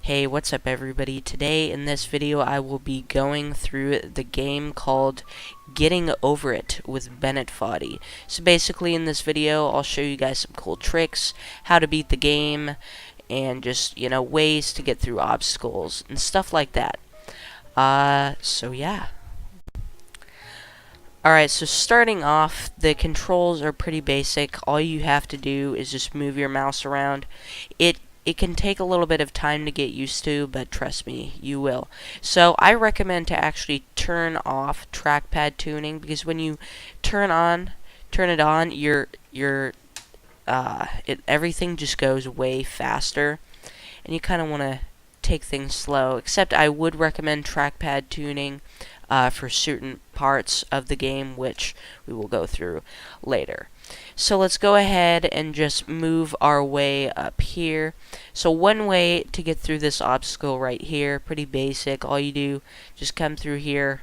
Hey, what's up everybody? Today in this video I will be going through the game called Getting Over It with Bennet Foddy. So basically in this video I'll show you guys some cool tricks, how to beat the game, and just, ways to get through obstacles and stuff like that. So yeah. Alright, so starting off, the controls are pretty basic. All you have to do is just move your mouse around. It can take a little bit of time to get used to, but trust me, you will. So I recommend to actually turn off trackpad tuning, because when you turn it on, everything just goes way faster, and you kind of want to take things slow. Except I would recommend trackpad tuning for certain parts of the game, which we will go through later. So let's go ahead and just move our way up here. So one way to get through this obstacle right here, pretty basic. All you do, just come through here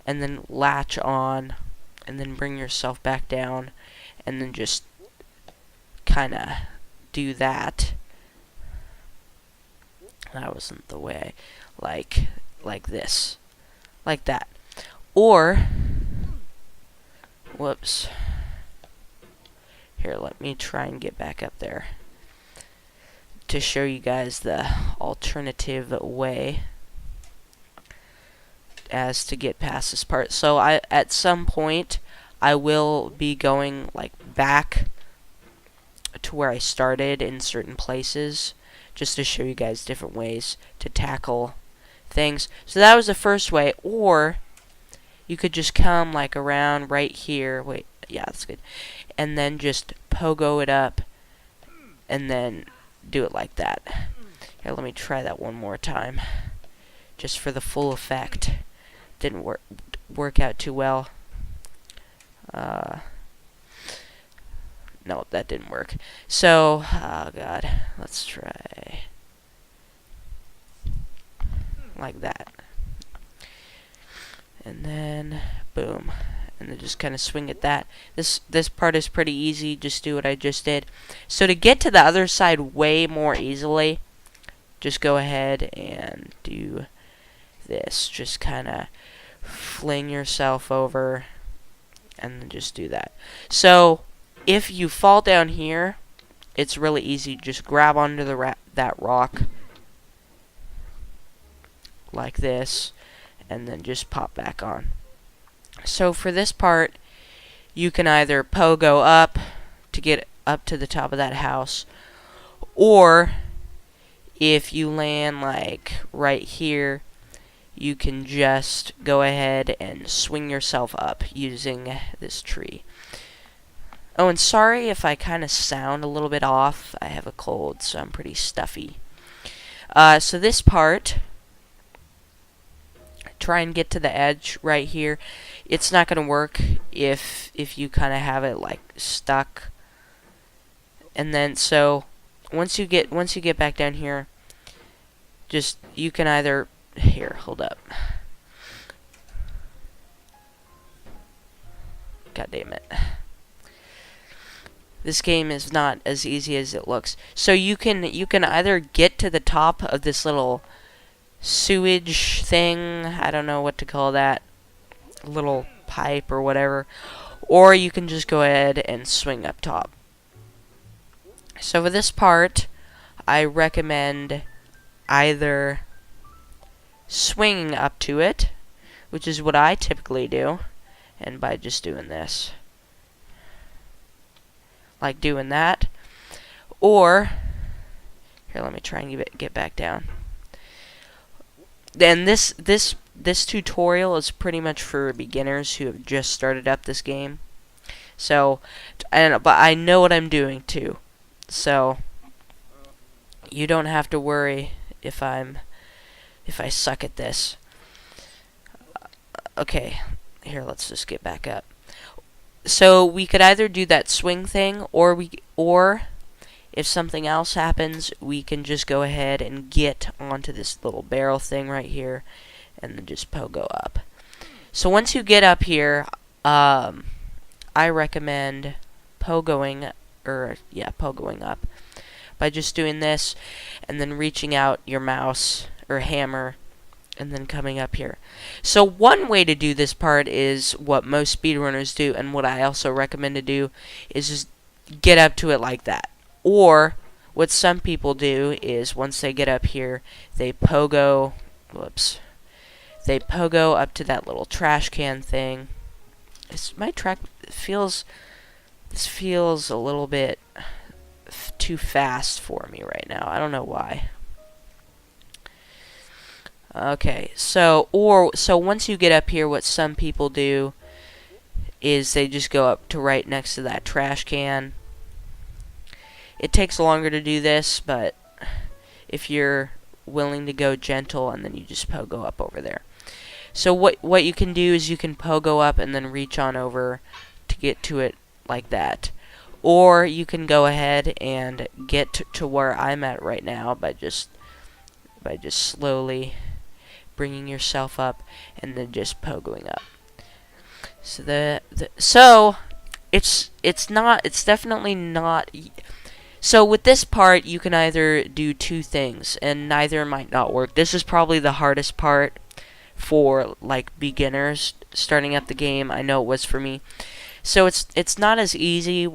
and then latch on and then bring yourself back down and then just kind of do that. That wasn't the way. Like this. Like that. Or, whoops. Here, let me try and get back up there to show you guys the alternative way as to get past this part. So at some point I will be going back to where I started in certain places, just to show you guys different ways to tackle things. So that was the first way. Or you could just come around right here. Wait, yeah, that's good. And then just pogo it up and then do it like that. Here, let me try that one more time, just for the full effect. Didn't work out too well. No, that didn't work. So, oh god, let's try like that. And then boom. And then just kind of swing at that. This part is pretty easy. Just do what I just did. So to get to the other side way more easily, just go ahead and do this. Just kind of fling yourself over and then just do that. So if you fall down here, it's really easy. Just grab onto that rock like this and then just pop back on. So for this part, you can either pogo up to get up to the top of that house, or if you land right here, you can just go ahead and swing yourself up using this tree. Oh, and sorry if I kind of sound a little bit off. I have a cold, so I'm pretty stuffy. So this part, try and get to the edge right here. It's not going to work if you kind of have it stuck. And then so once you get back down here, just you can either hold up. God damn it. This game is not as easy as it looks. So you can either get to the top of this little sewage thing, I don't know what to call that, little pipe or whatever, or you can just go ahead and swing up top. So for this part, I recommend either swinging up to it, which is what I typically do, and by just doing this, like doing that, or here, let me try and get back down. Then this tutorial is pretty much for beginners who have just started up this game. So, but I know what I'm doing too. So you don't have to worry if I suck at this. Okay, here, let's just get back up. So we could either do that swing thing, or if something else happens, we can just go ahead and get onto this little barrel thing right here and then just pogo up. So once you get up here, I recommend pogoing up. by just doing this and then reaching out your mouse or hammer and then coming up here. So one way to do this part is what most speedrunners do, and what I also recommend to do is just get up to it like that. Or what some people do is once they get up here, they pogo, they pogo up to that little trash can thing. My track feels, this feels a little bit too fast for me right now. I don't know why. Okay, so once you get up here, what some people do is they just go up to right next to that trash can. It takes longer to do this, but if you're willing to go gentle, and then you just pogo up over there. So what you can do is you can pogo up and then reach on over to get to it like that. Or you can go ahead and get to where I'm at right now by just slowly bringing yourself up and then just pogoing up. So so it's definitely not. So with this part, you can either do two things, and neither might not work. This is probably the hardest part for like beginners starting up the game. I know it was for me. So it's not as easy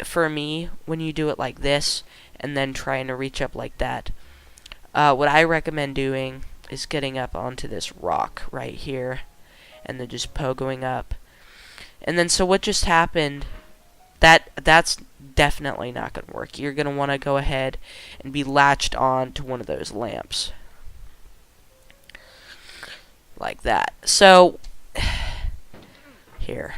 for me when you do it like this and then trying to reach up like that. What I recommend doing is getting up onto this rock right here and then just pogoing up. And then so what just happened, that's definitely not going to work. You're going to want to go ahead and be latched on to one of those lamps. Like that. So here.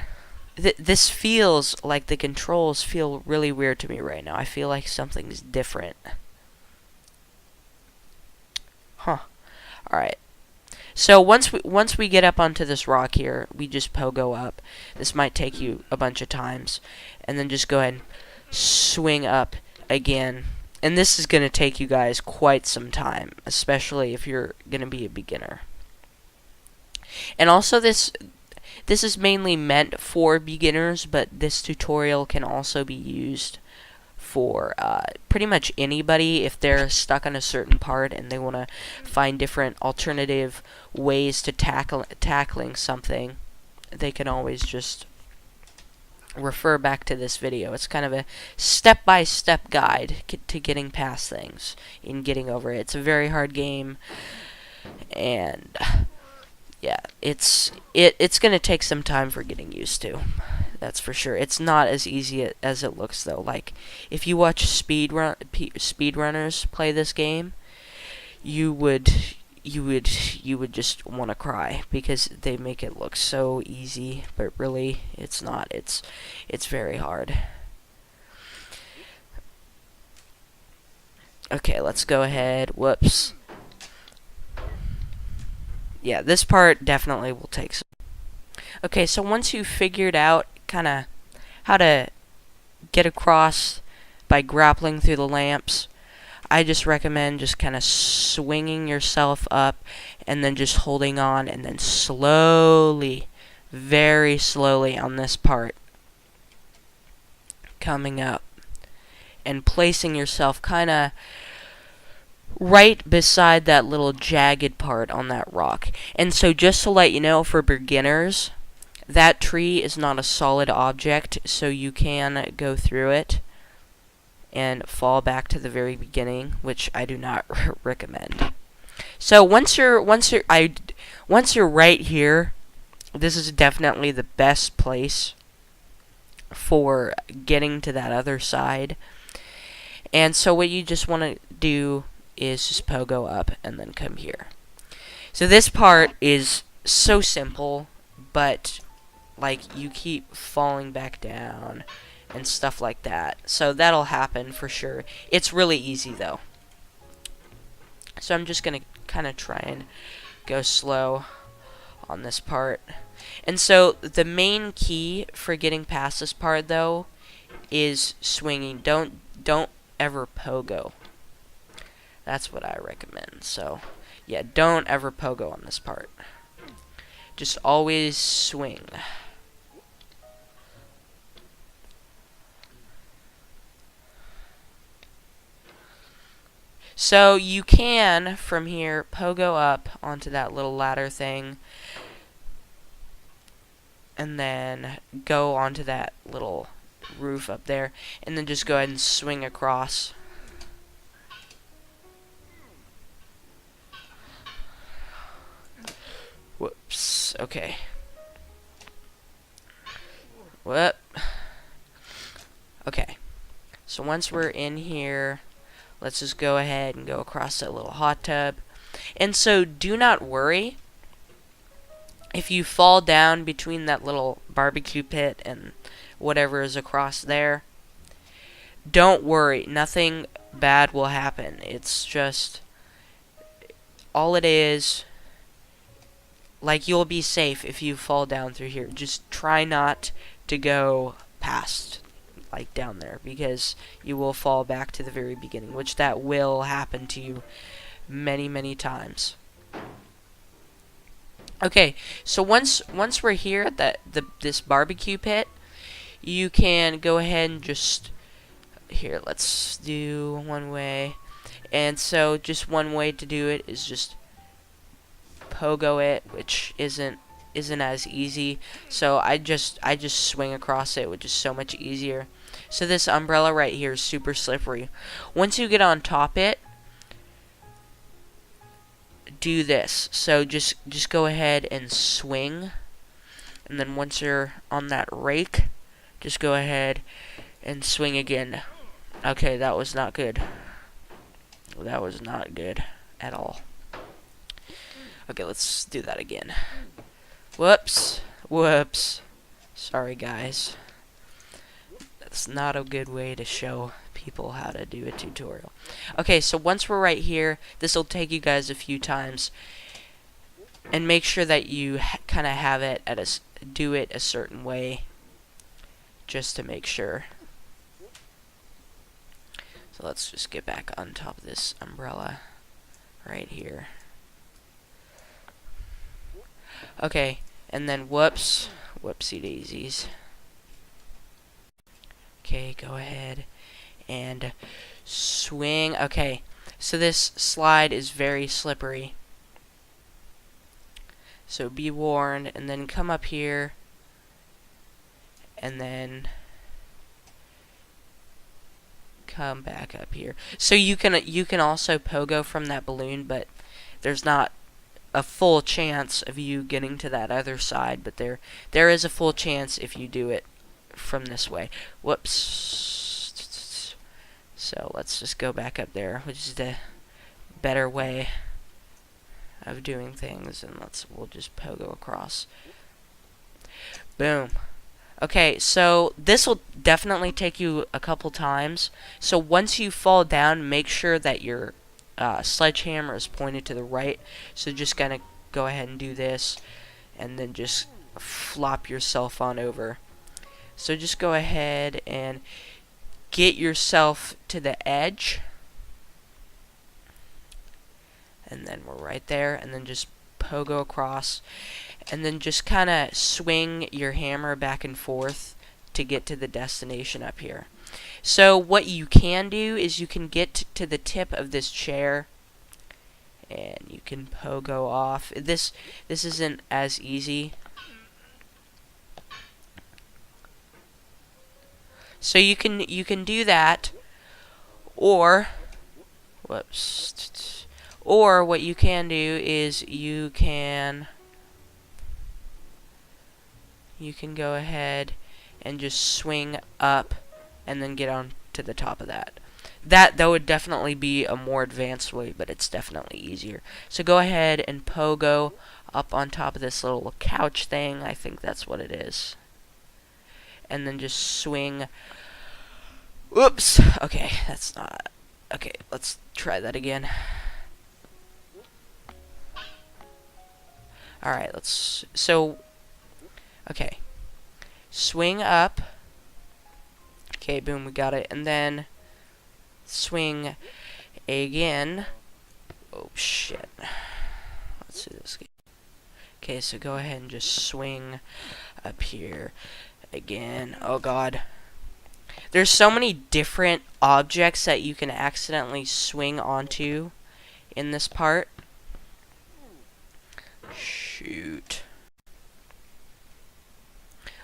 This feels like the controls feel really weird to me right now. I feel like something's different. Huh. Alright. So once we get up onto this rock here, we just pogo up. This might take you a bunch of times. And then just go ahead and swing up again. And this is going to take you guys quite some time, especially if you're going to be a beginner. And also this is mainly meant for beginners, but this tutorial can also be used for pretty much anybody if they're stuck on a certain part and they want to find different alternative ways to tackling something. They can always just refer back to this video. It's kind of a step-by-step guide to getting past things and getting over it. It's a very hard game, and yeah, it's gonna take some time for getting used to. That's for sure. It's not as easy as it looks, though. Like if you watch speedrunners play this game, you would just want to cry because they make it look so easy, but really it's not. It's very hard. Okay, let's go ahead. Whoops. Yeah, this part definitely will take some. Okay, so once you've figured out kind of how to get across by grappling through the lamps, I just recommend just kind of swinging yourself up and then just holding on and then slowly, very slowly on this part, coming up and placing yourself kind of right beside that little jagged part on that rock. And so just to let you know, for beginners, that tree is not a solid object, so you can go through it and fall back to the very beginning, which I do not recommend. So once you're right here, this is definitely the best place for getting to that other side. And so what you just want to do is just pogo up and then come here. So this part is so simple, but like you keep falling back down and stuff like that. So that'll happen for sure. It's really easy though. So I'm just gonna kind of try and go slow on this part. And so the main key for getting past this part though is swinging. Don't ever pogo. That's what I recommend. So yeah, don't ever pogo on this part. Just always swing. So you can, from here, pogo up onto that little ladder thing, and then go onto that little roof up there, and then just go ahead and swing across. Whoops, okay. Whoop. Okay. So once we're in here, let's just go ahead and go across that little hot tub. And so do not worry if you fall down between that little barbecue pit and whatever is across there. Don't worry, nothing bad will happen. It's just, all it is, like, you'll be safe if you fall down through here. Just try not to go past, like, down there, because you will fall back to the very beginning, which that will happen to you many, many times. Okay, so once we're here at this barbecue pit, you can go ahead and just, here, let's do one way. And so just one way to do it is just pogo it, which isn't as easy. So I just swing across it, which is so much easier. So this umbrella right here is super slippery. Once you get on top it, do this. So just go ahead and swing, and then once you're on that rake, just go ahead and swing again. Okay, that was not good. That was not good at all. Okay, let's do that again. Whoops. Whoops. Sorry, guys. That's not a good way to show people how to do a tutorial. Okay, so once we're right here, this will take you guys a few times. And make sure that you kind of have it at do it a certain way, just to make sure. So let's just get back on top of this umbrella right here. Okay, and then whoopsie daisies. Okay, go ahead and swing. Okay, so this slide is very slippery, so be warned. And then come up here, and then come back up here. So you can also pogo from that balloon, but there's not a full chance of you getting to that other side, but there is a full chance if you do it from this way. Whoops. So let's just go back up there, which is the better way of doing things, and we'll just pogo across. Boom. Okay, so this will definitely take you a couple times. So once you fall down, make sure that your sledgehammer is pointed to the right. So just gonna go ahead and do this, and then just flop yourself on over. So just go ahead and get yourself to the edge, and then we're right there, and then just pogo across, and then just kind of swing your hammer back and forth to get to the destination up here. So what you can do is you can get to the tip of this chair, and you can pogo off. This isn't as easy. So you can do that, or whoops. Or what you can do is you can go ahead and just swing up and then get on to the top of that. That would definitely be a more advanced way, but it's definitely easier. So go ahead and pogo up on top of this little couch thing. I think that's what it is. And then just swing. Whoops. Okay, that's not. Okay, let's try that again. Alright, okay. Swing up. Okay, boom, we got it. And then swing again. Oh, shit. Let's do this again. Okay, so go ahead and just swing up here again. Oh, God. There's so many different objects that you can accidentally swing onto in this part. Shoot.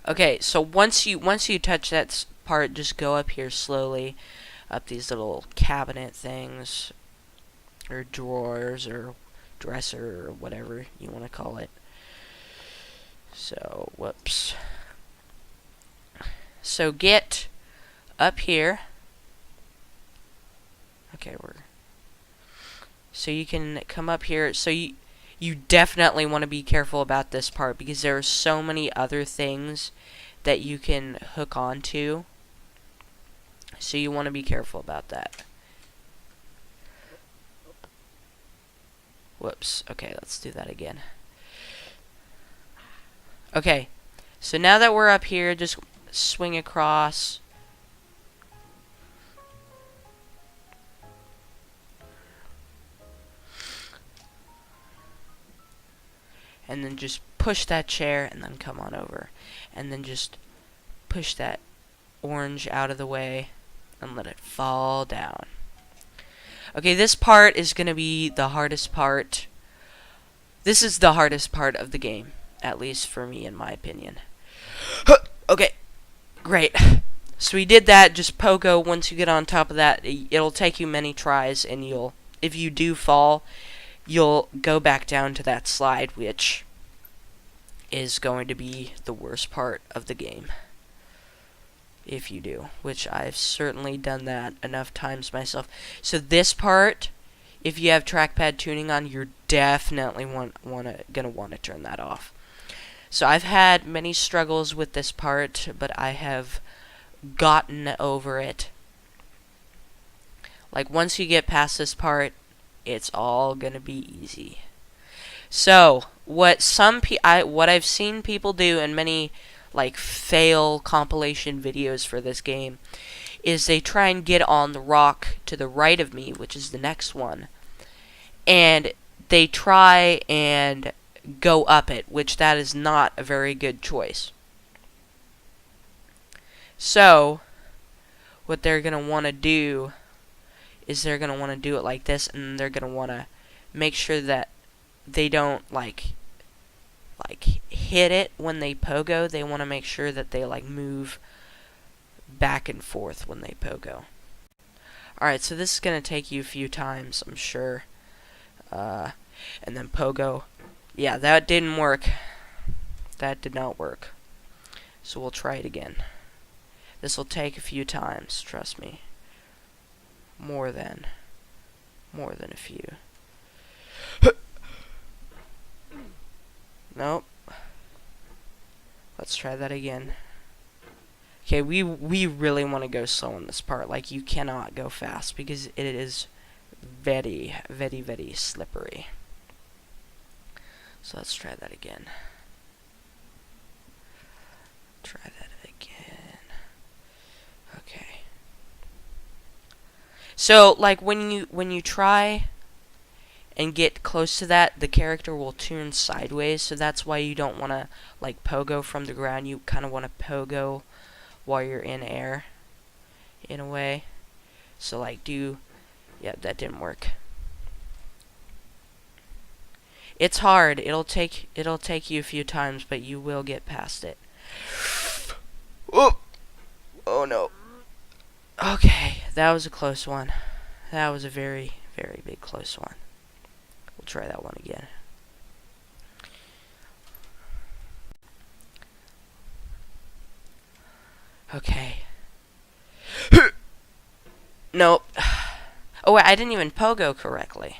Okay, so once you touch that part, just go up here slowly, up these little cabinet things, or drawers, or dresser, or whatever you want to call it. So, whoops. So get up here. Okay, so you can come up here. So you definitely want to be careful about this part because there are so many other things that you can hook onto. So you want to be careful about that. Whoops. Okay, let's do that again. Okay, so now that we're up here, just swing across. And then just push that chair and then come on over. And then just push that orange out of the way and let it fall down. Okay, this part is going to be the hardest part. This is the hardest part of the game, at least for me, in my opinion. Okay, great. So we did that. Just pogo. Once you get on top of that, it'll take you many tries, and if you do fall, you'll go back down to that slide, which is going to be the worst part of the game. If you do, which I've certainly done that enough times myself. So this part, if you have trackpad tuning on, you're definitely gonna want to turn that off. So I've had many struggles with this part, but I have gotten over it. Like once you get past this part, it's all gonna be easy. So what I've seen people do in many like fail compilation videos for this game is they try and get on the rock to the right of me, which is the next one, and they try and go up it, which that is not a very good choice. So what they're going to want to do is they're going to want to do it like this, and they're going to want to make sure that they don't like hit it when they pogo. They want to make sure that they like move back and forth when they pogo. Alright, so this is going to take you a few times, I'm sure. And then pogo. Yeah, that didn't work. That did not work. So we'll try it again. This will take a few times, trust me. More than a few. Nope. Let's try that again. Okay, we really want to go slow on this part. Like, you cannot go fast because it is very, very, very slippery. So let's try that again. Try that again. Okay. So, like, when you try and get close to that, the character will turn sideways, so that's why you don't want to, like, pogo from the ground. You kind of want to pogo while you're in air, in a way. So, like, yeah, that didn't work. It's hard. It'll take you a few times, but you will get past it. Oh no. Okay, that was a close one. That was a very, very big close one. We'll try that one again. Okay. Nope. Oh wait, I didn't even pogo correctly.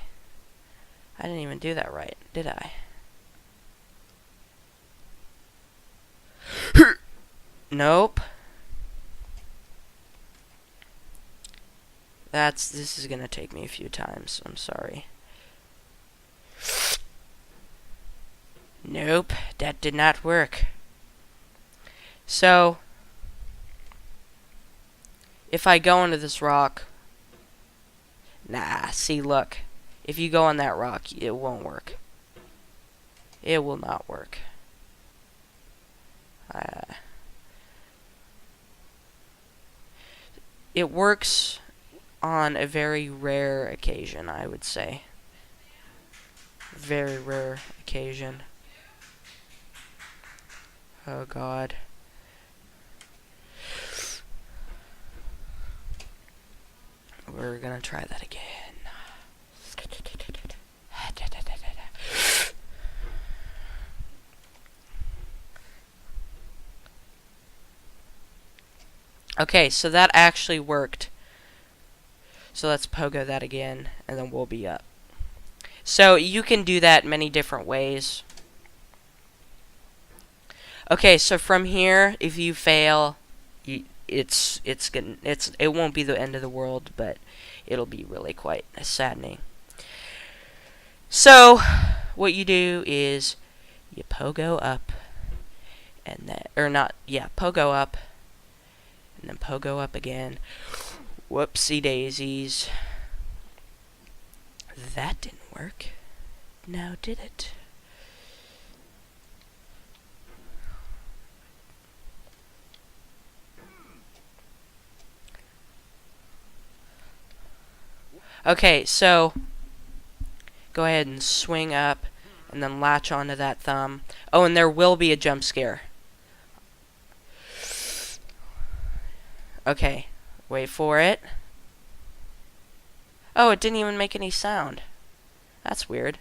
I didn't even do that right, did I? Nope. This is gonna take me a few times. I'm sorry. Nope, that did not work. So, if I go into this rock, nah, see, look. If you go on that rock, it won't work. It will not work. it works on a very rare occasion, I would say. Very rare occasion. Oh god. We're gonna try that again. Okay, so that actually worked. So let's pogo that again, and then we'll be up. So you can do that many different ways. Okay, so from here, if you fail, it won't be the end of the world, but it'll be really quite saddening. So what you do is you pogo up, and then pogo up, and then pogo up again. Whoopsie daisies. That didn't work. Now did it? Okay, so go ahead and swing up and then latch onto that thumb. Oh, and there will be a jump scare. Okay, wait for it. Oh, it didn't even make any sound. That's weird.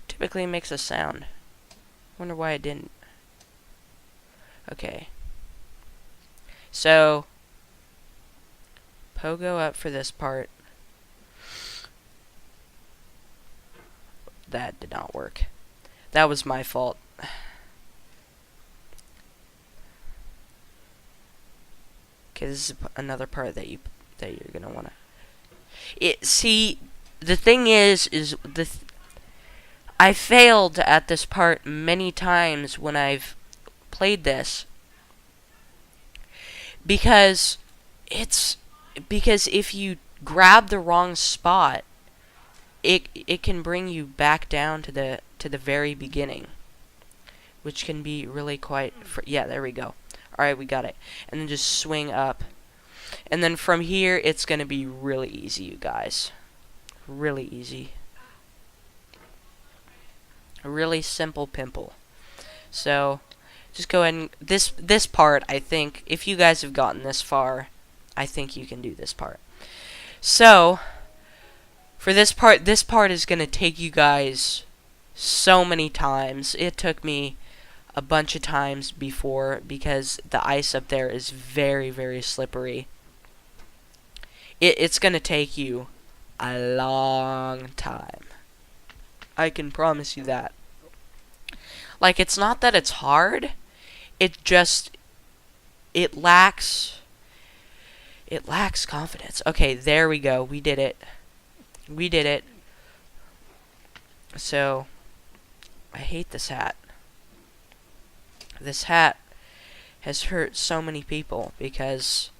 Typically it makes a sound. Wonder why it didn't. Okay. So pogo up for this part. That did not work. That was my fault. Okay, this is another part that you're gonna wanna. See, the thing is I failed at this part many times when I've played this because if you grab the wrong spot, it can bring you back down to the very beginning, which can be really quite. Yeah, there we go. All right, we got it. And then just swing up, and then from here it's gonna be really easy, you guys. Really easy. A really simple pimple. So just go ahead and this part, I think, if you guys have gotten this far, I think you can do this part. So for this part is going to take you guys so many times. It took me a bunch of times before because the ice up there is very, very slippery. It's going to take you a long time. I can promise you that. Like, it's not that it's hard. It lacks confidence. Okay, there we go. We did it. We did it. So, I hate this hat. This hat has hurt so many people because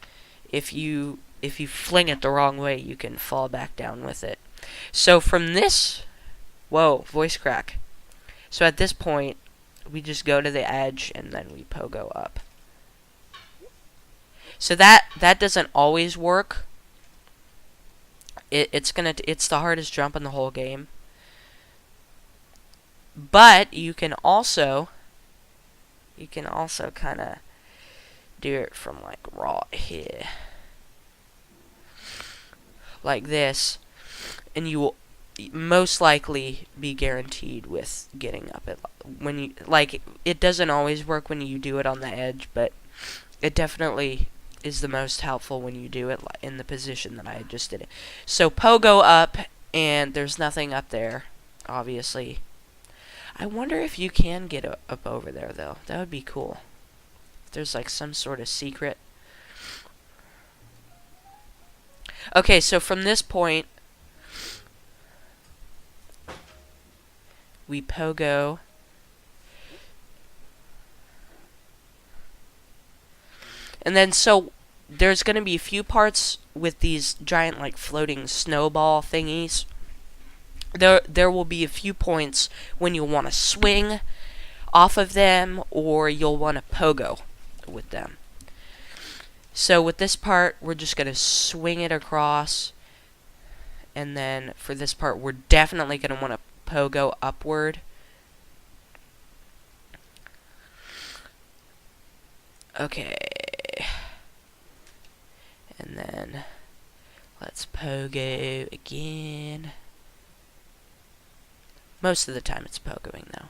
if you fling it the wrong way, you can fall back down with it. So from this, whoa, voice crack. So at this point, we just go to the edge and then we pogo up. So that doesn't always work. It's the hardest jump in the whole game. But you can also kind of do it from like right here, like this, and you will most likely be guaranteed with getting up it when you it doesn't always work when you do it on the edge, but it definitely is the most helpful when you do it in the position that I just did it. So pogo up, and there's nothing up there, obviously. I wonder if you can get up over there though. That would be cool. If there's like some sort of secret. Okay, so from this point we pogo. And then so there's going to be a few parts with these giant like floating snowball thingies. There will be a few points when you'll want to swing off of them or you'll want to pogo with them. So with this part, we're just going to swing it across. And then for this part, we're definitely going to want to pogo upward. Okay. And then let's pogo again. Most of the time it's pogoing though.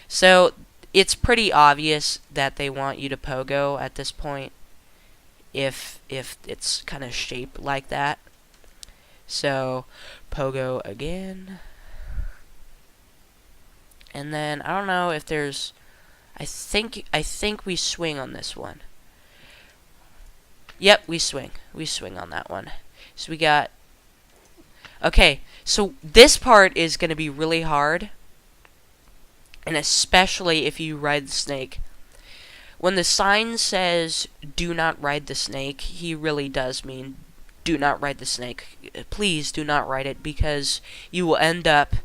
So it's pretty obvious that they want you to pogo at this point if it's kind of shaped like that. So pogo again. And then I don't know if there's I think we swing on this one. Yep, we swing. We swing on that one. So we got okay, so this part is going to be really hard. And especially if you ride the snake. When the sign says, do not ride the snake, he really does mean, do not ride the snake. Please do not ride it, because you will end up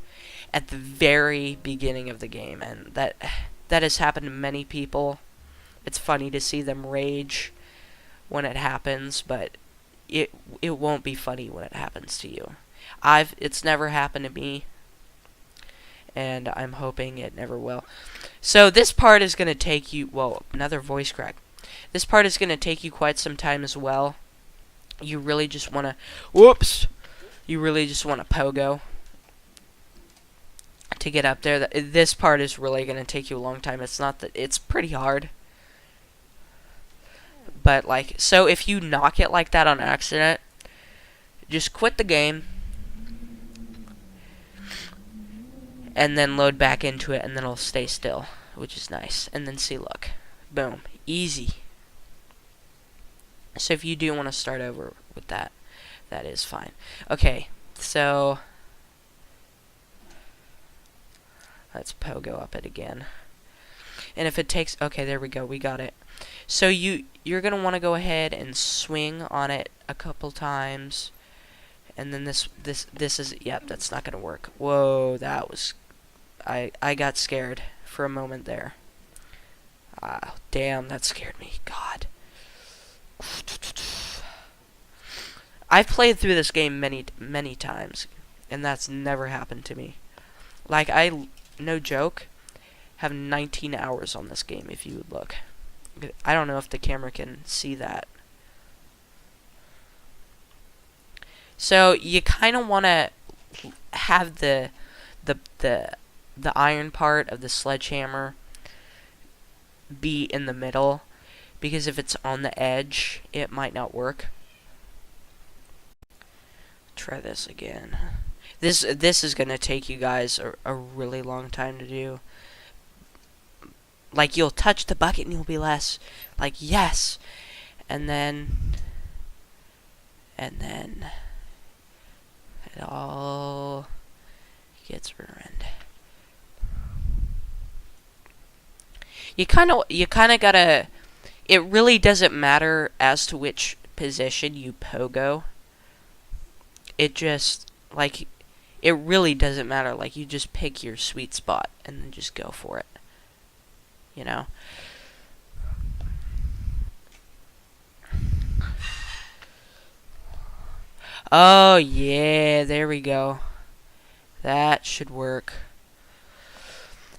at the very beginning of the game. And that has happened to many people. It's funny to see them rage when it happens, but it won't be funny when it happens to you. It's never happened to me, and I'm hoping it never will. So this part is going to take you, whoa, another voice crack. This part is going to take you quite some time as well. You really just want to, whoops, you really just want to pogo to get up there. This part is really going to take you a long time. It's not that, it's pretty hard. But like, so if you knock it like that on accident, just quit the game. And then load back into it, and then it'll stay still, which is nice. And then see, look. Boom. Easy. So if you do want to start over with that, that is fine. Okay, so let's pogo up it again. And if it takes, okay, there we go, we got it. So you're going to want to go ahead and swing on it a couple times. And then this is, yep, that's not going to work. Whoa, that was, I got scared for a moment there. Damn, that scared me. God. I've played through this game many times, and that's never happened to me. Like, no joke, have 19 hours on this game, if you would look. I don't know if the camera can see that. So you kind of want to have the iron part of the sledgehammer be in the middle, because if it's on the edge, it might not work. Try this again. This is gonna take you guys a really long time to do. Like, you'll touch the bucket and you'll be less like, yes, and then it all gets ruined. You kind of gotta. It really doesn't matter as to which position you pogo. It just, like, it really doesn't matter. Like, you just pick your sweet spot and then just go for it. You know? Oh, yeah, there we go. That should work.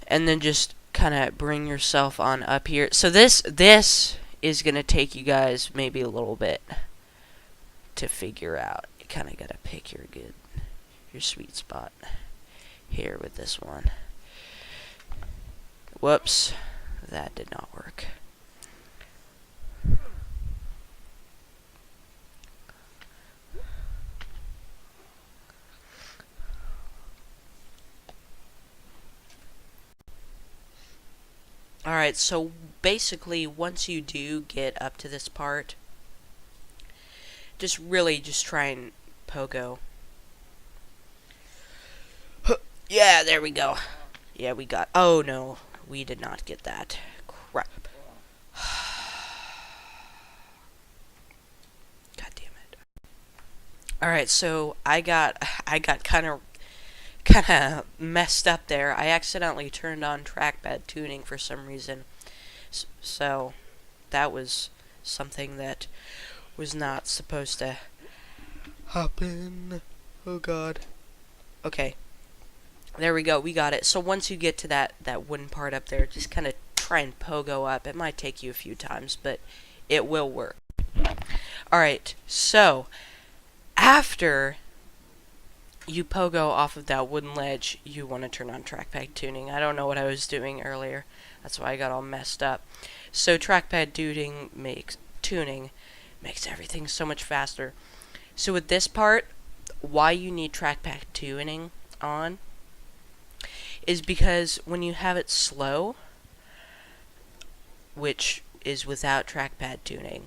And then just kind of bring yourself on up here. So this is going to take you guys maybe a little bit to figure out. You kind of got to pick your sweet spot here with this one. Whoops. That did not work. Alright, so basically once you do get up to this part, just try and pogo. Yeah, there we go. Yeah, we got, oh no, we did not get that. Crap. God damn it. Alright, so I got kind of messed up there. I accidentally turned on trackpad tuning for some reason. So that was something that was not supposed to happen. Oh god. Okay. There we go. We got it. So once you get to that wooden part up there, just kind of try and pogo up. It might take you a few times, but it will work. Alright, so after you pogo off of that wooden ledge, you want to turn on trackpad tuning. I don't know what I was doing earlier. That's why I got all messed up. So trackpad tuning makes everything so much faster. So with this part, why you need trackpad tuning on is because when you have it slow, which is without trackpad tuning,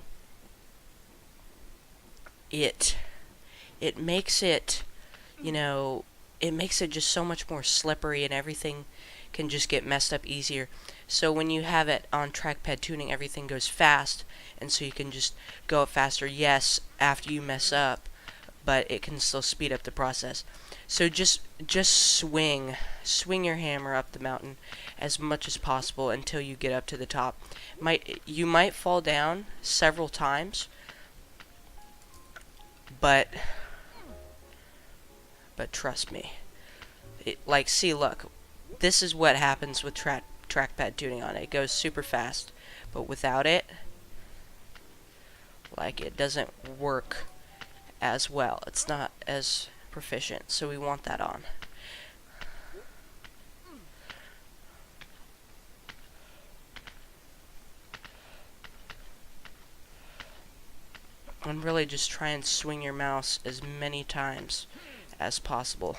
it makes it, you know, it makes it just so much more slippery, and everything can just get messed up easier. So when you have it on trackpad tuning, everything goes fast, and so you can just go up faster, yes, after you mess up, but it can still speed up the process. So just swing your hammer up the mountain as much as possible until you get up to the top. You might fall down several times, but trust me. See, look, this is what happens with trackpad tuning on it. It goes super fast, but without it, it doesn't work as well. It's not as proficient, so we want that on. And really just try and swing your mouse as many times as possible.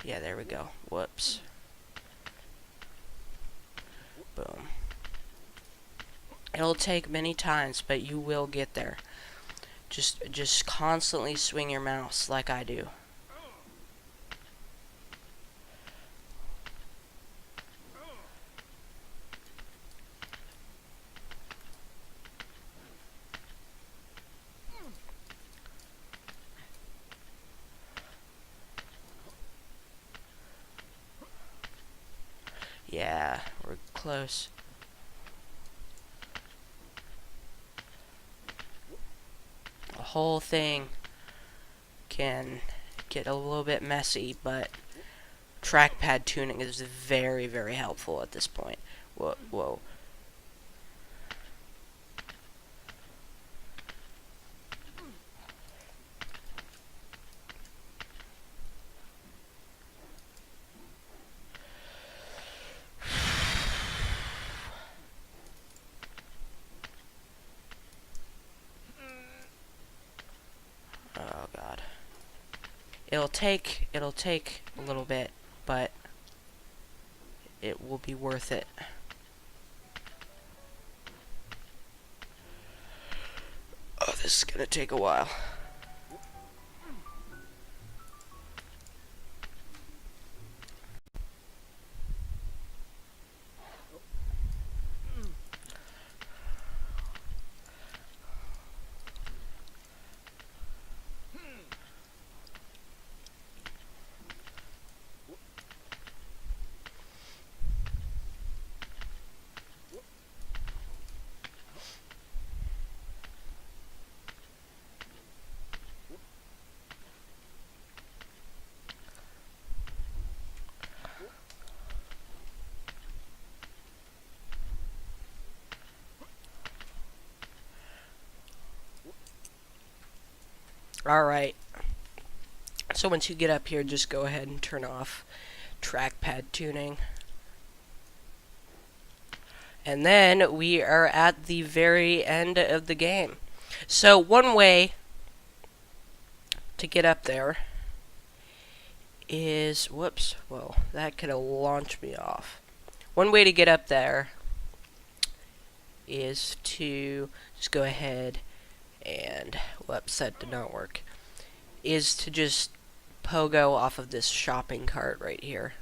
Yeah, there we go. Whoops. Boom. It'll take many times, but you will get there. Just constantly swing your mouse like I do. Yeah, we're close. The whole thing can get a little bit messy, but trackpad tuning is very, very helpful at this point. Whoa. Oh god. It'll take a little bit, but it will be worth it. Oh, this is gonna take a while. Alright, so once you get up here, just go ahead and turn off trackpad tuning. And then we are at the very end of the game. So one way to get up there is, whoops, well, that could have launched me off. One way to get up there is to just go ahead and, whoops, that did not work, is to just pogo off of this shopping cart right here.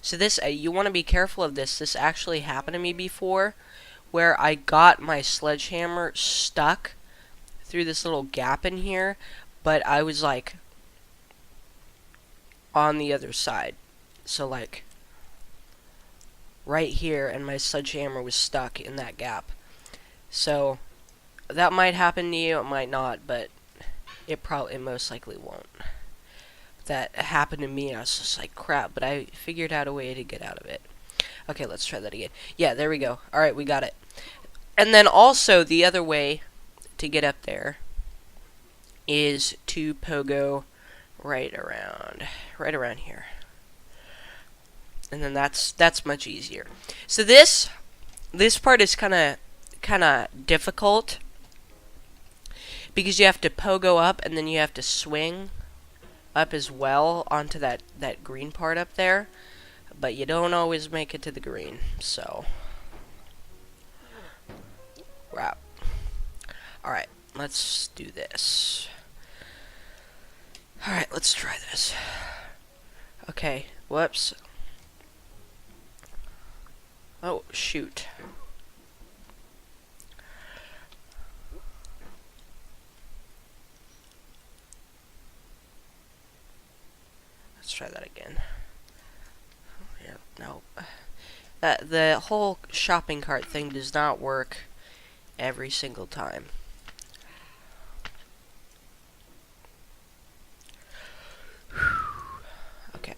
So this, you want to be careful of this. This actually happened to me before, where I got my sledgehammer stuck through this little gap in here, but I was like on the other side. So like right here, and my sledgehammer was stuck in that gap. So that might happen to you, it might not, but it most likely won't. That happened to me, and I was just like, crap, but I figured out a way to get out of it. Okay, let's try that again. Yeah, there we go. Alright, we got it. And then also, the other way to get up there is to pogo right around here. And then that's much easier. So this part is kind of difficult because you have to pogo up and then you have to swing up as well onto that green part up there, but you don't always make it to the green. So crap. Alright, let's do this. Alright, let's try this. Okay, whoops. Oh, shoot. Let's try that again. Yeah, no. The whole shopping cart thing does not work every single time. Okay.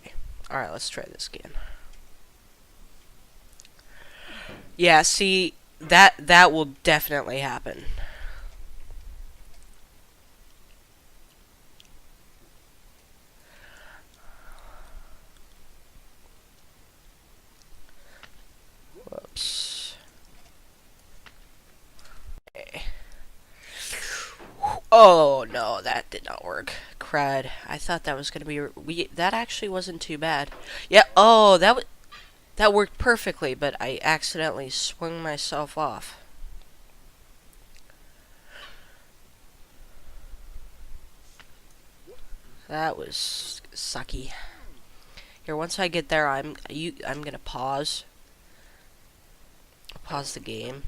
Alright, let's try this again. Yeah, see, that will definitely happen. Whoops. Okay. Oh, no, that did not work. Crud. I thought that was gonna be... that actually wasn't too bad. Yeah, oh, that worked perfectly, but I accidentally swung myself off. That was sucky. Here, once I get there, I'm gonna pause the game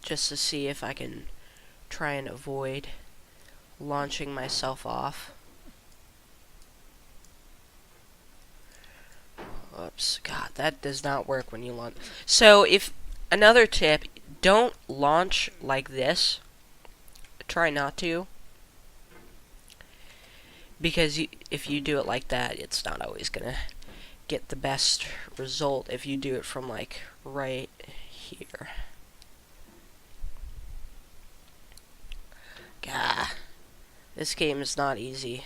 just to see if I can try and avoid launching myself off. Oops, God, that does not work when you launch. So, another tip, don't launch like this. Try not to. Because if you do it like that, it's not always gonna get the best result if you do it from, like, right here. Gah. This game is not easy.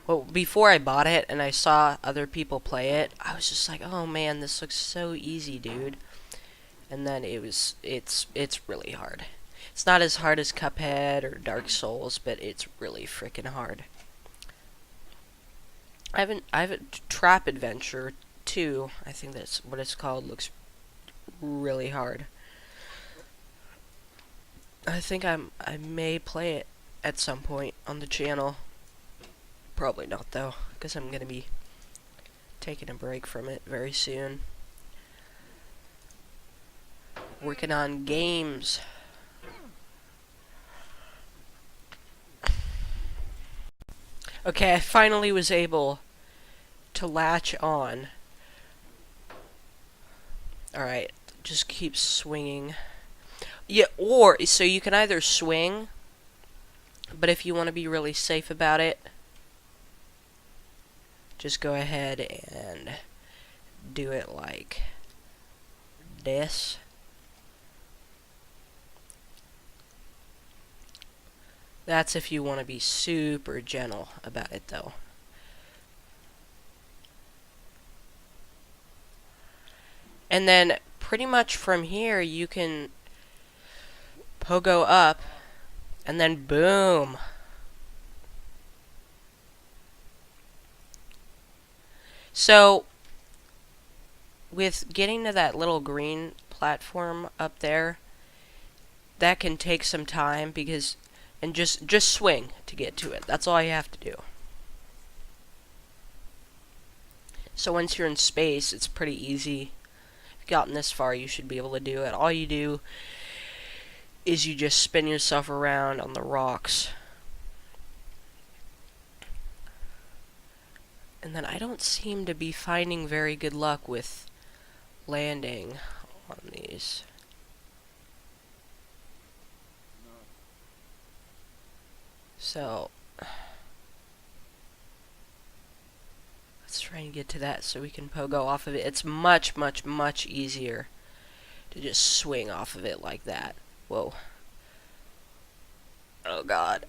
Well, before I bought it and I saw other people play it, I was just like, oh man, this looks so easy, dude. And then it's really hard. It's not as hard as Cuphead or Dark Souls, but it's really freaking hard. I have a Trap Adventure 2, I think that's what it's called, looks really hard. I think I may play it at some point on the channel. Probably not, though, because I'm going to be taking a break from it very soon. Working on games. Okay, I finally was able to latch on. Alright, just keep swinging. Yeah, so you can either swing, but if you want to be really safe about it, just go ahead and do it like this. That's if you want to be super gentle about it, though. And then pretty much from here you can pogo up and then boom. So with getting to that little green platform up there, that can take some time because and just swing to get to it. That's all you have to do. So once you're in space, it's pretty easy gotten this far, you should be able to do it. All you do is you just spin yourself around on the rocks. And then I don't seem to be finding very good luck with landing on these. So let's try and get to that so we can pogo off of it. It's much, much, much easier to just swing off of it like that. Whoa. Oh god.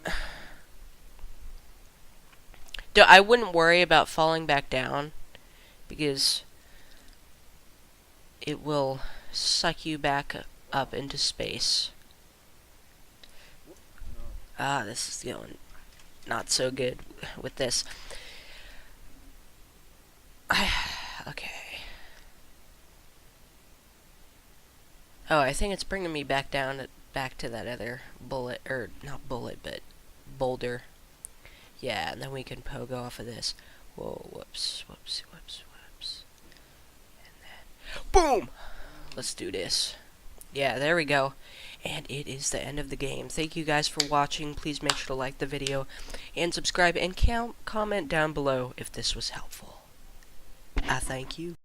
I wouldn't worry about falling back down, because it will suck you back up into space. Ah, this is going not so good with this. Okay. Oh, I think it's bringing me back down, back to that other bullet, or not bullet, but boulder. Yeah, and then we can pogo off of this. Whoa, whoops, whoops, whoops, whoops. And then, boom! Let's do this. Yeah, there we go. And it is the end of the game. Thank you guys for watching. Please make sure to like the video and subscribe and comment down below if this was helpful. I thank you.